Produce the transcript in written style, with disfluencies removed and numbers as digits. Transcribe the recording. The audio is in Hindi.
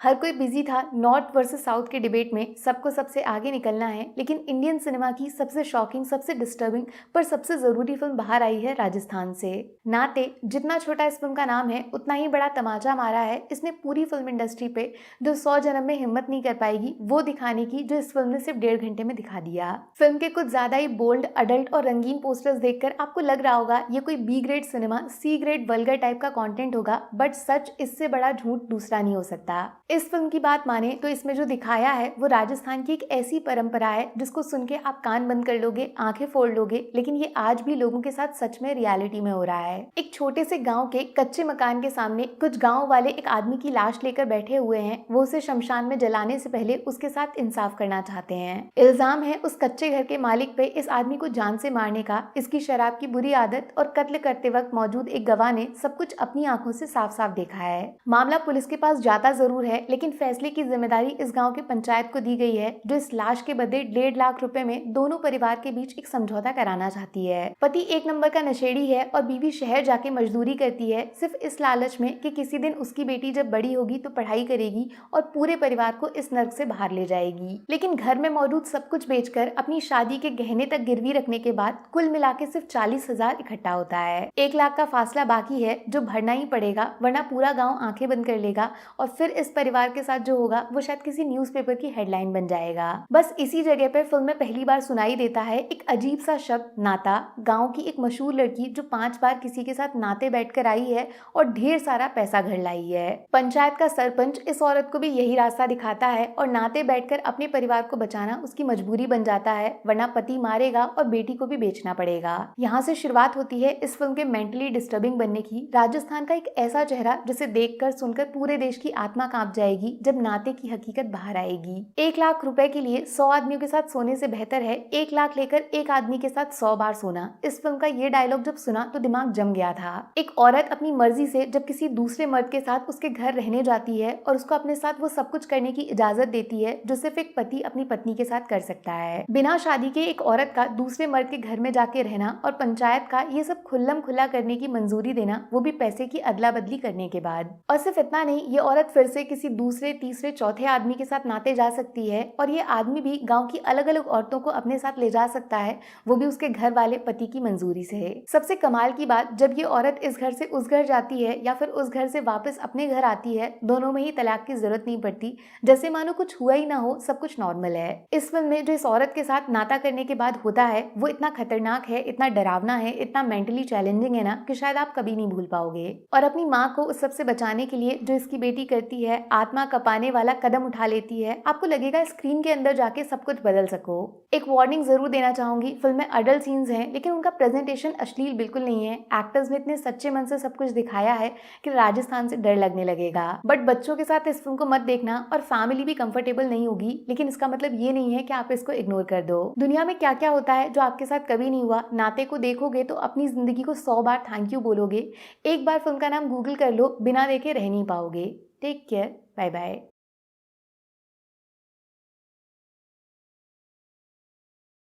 हर कोई बिजी था नॉर्थ वर्सेस साउथ के डिबेट में, सबको सबसे आगे निकलना है। लेकिन इंडियन सिनेमा की सबसे शॉकिंग, सबसे डिस्टर्बिंग पर सबसे जरूरी फिल्म बाहर आई है राजस्थान से। नाते, जितना छोटा इस फिल्म का नाम है उतना ही बड़ा तमाचा मारा है इसने पूरी फिल्म इंडस्ट्री पे। जो 100 जन्म में हिम्मत नहीं कर पाएगी वो दिखाने की, जो इस फिल्म ने सिर्फ 1.5 घंटे में दिखा दिया। फिल्म के कुछ ज्यादा ही बोल्ड, अडल्ट और रंगीन पोस्टर्स देखकर आपको लग रहा होगा ये कोई B grade cinema, C grade vulgar type का कंटेंट होगा, बट सच इससे बड़ा झूठ दूसरा नहीं हो सकता। इस फिल्म की बात माने तो इसमें जो दिखाया है वो राजस्थान की एक ऐसी परंपरा है जिसको सुन के आप कान बंद कर लोगे, आंखें फोड़ लोगे, लेकिन ये आज भी लोगों के साथ सच में रियलिटी में हो रहा है। एक छोटे से गांव के कच्चे मकान के सामने कुछ गांव वाले एक आदमी की लाश लेकर बैठे हुए हैं। वो उसे शमशान में जलाने से पहले उसके साथ इंसाफ करना चाहते हैं। इल्जाम है उस कच्चे घर के मालिक पे इस आदमी को जान से मारने का। इसकी शराब की बुरी आदत और कत्ल करते वक्त मौजूद एक गवाह ने सब कुछ अपनी आंखों से साफ साफ देखा है। मामला पुलिस के पास जाता जरूर है, लेकिन फैसले की जिम्मेदारी इस गांव की पंचायत को दी गई है, जो इस लाश के बदले 1.5 लाख रुपए में दोनों परिवार के बीच एक समझौता कराना चाहती है। पति एक नंबर का नशेड़ी है और बीवी शहर जाके मजदूरी करती है, सिर्फ इस लालच में कि किसी दिन उसकी बेटी जब बड़ी होगी तो पढ़ाई करेगी और पूरे परिवार को इस नर्क से बाहर ले जाएगी। लेकिन घर में मौजूद सब कुछ बेचकर अपनी शादी के गहने तक गिरवी रखने के बाद कुल मिला के सिर्फ 40,000 इकट्ठा होता है। 1 लाख का फासला बाकी है जो भरना ही पड़ेगा, वरना पूरा गाँव आंखें बंद कर लेगा और फिर इस परिवार के साथ जो होगा वो शायद किसी न्यूज़पेपर की हेडलाइन बन जाएगा। बस इसी जगह पर फिल्म में पहली बार सुनाई देता है एक अजीब सा शब्द, नाता। गांव की एक मशहूर लड़की जो 5 बार किसी के साथ नाते बैठकर आई है और ढेर सारा पैसा घर लाई है। पंचायत का सरपंच इस औरत को भी यही रास्ता दिखाता है और नाते बैठकर अपने परिवार को बचाना उसकी मजबूरी बन जाता है, वरना पति मारेगा और बेटी को भी बेचना पड़ेगा। यहाँ से शुरुआत होती है इस फिल्म के मेंटली डिस्टर्बिंग बनने की। राजस्थान का एक ऐसा चेहरा जिसे देखकर सुनकर पूरे देश की आत्मा कांप जाएगी जब नाते की हकीकत बाहर आएगी। 1 लाख रुपए के लिए 100 आदमियों के साथ सोने से बेहतर है 1 लाख लेकर एक आदमी के साथ 100 बार सोना। इस फिल्म का ये डायलॉग जब सुना तो दिमाग जम गया था। एक औरत अपनी मर्जी से जब किसी दूसरे मर्द के साथ उसके घर रहने जाती है और उसको अपने साथ वो सब कुछ करने की इजाजत देती है जो सिर्फ एक पति अपनी पत्नी के साथ कर सकता है। बिना शादी के एक औरत का दूसरे मर्द के घर में जाके रहना और पंचायत का ये सब खुल्लम खुल्ला करने की मंजूरी देना, वो भी पैसे की अदला बदली करने के बाद। और सिर्फ इतना नहीं, ये औरत फिर से किसी दूसरे, तीसरे, चौथे आदमी के साथ नाते जा सकती है और ये आदमी भी गांव की अलग अलग औरतों को अपने साथ ले जा सकता है, वो भी उसके घर वाले पति की मंजूरी से है। सबसे कमाल की बात, जब ये औरत इस घर से उस घर जाती है या फिर उस घर से वापस अपने घर आती है, दोनों में ही तलाक की जरूरत नहीं पड़ती, जैसे मानो कुछ हुआ ही ना हो, सब कुछ नॉर्मल है। इस फिल्म में जो इस औरत के साथ नाता करने के बाद होता है वो इतना खतरनाक है, इतना डरावना है, इतना मेंटली चैलेंजिंग है ना कि शायद आप कभी नहीं भूल पाओगे। और अपनी माँ को उस सबसे बचाने के लिए जो इसकी बेटी करती है, आत्मा कपाने वाला कदम उठा लेती है, आपको लगेगा स्क्रीन के अंदर जाके सब कुछ बदल सको। एक वार्निंग जरूर देना चाहूंगी, फिल्म में अडल्ट सीन्स हैं लेकिन उनका प्रेजेंटेशन अश्लील बिल्कुल नहीं है। एक्टर्स ने इतने सच्चे मन से सब कुछ दिखाया है कि राजस्थान से डर लगने लगेगा। बट बच्चों के साथ इस फिल्म को मत देखना, और फैमिली भी कंफर्टेबल नहीं होगी, लेकिन इसका मतलब ये नहीं है कि आप इसको इग्नोर कर दो। दुनिया में क्या क्या होता है जो आपके साथ कभी नहीं हुआ। नाते को देखोगे तो अपनी जिंदगी को 100 बार थैंक यू बोलोगे। एक बार फिल्म का नाम गूगल कर लो, बिना देखे रह नहीं पाओगे। Take care, bye bye.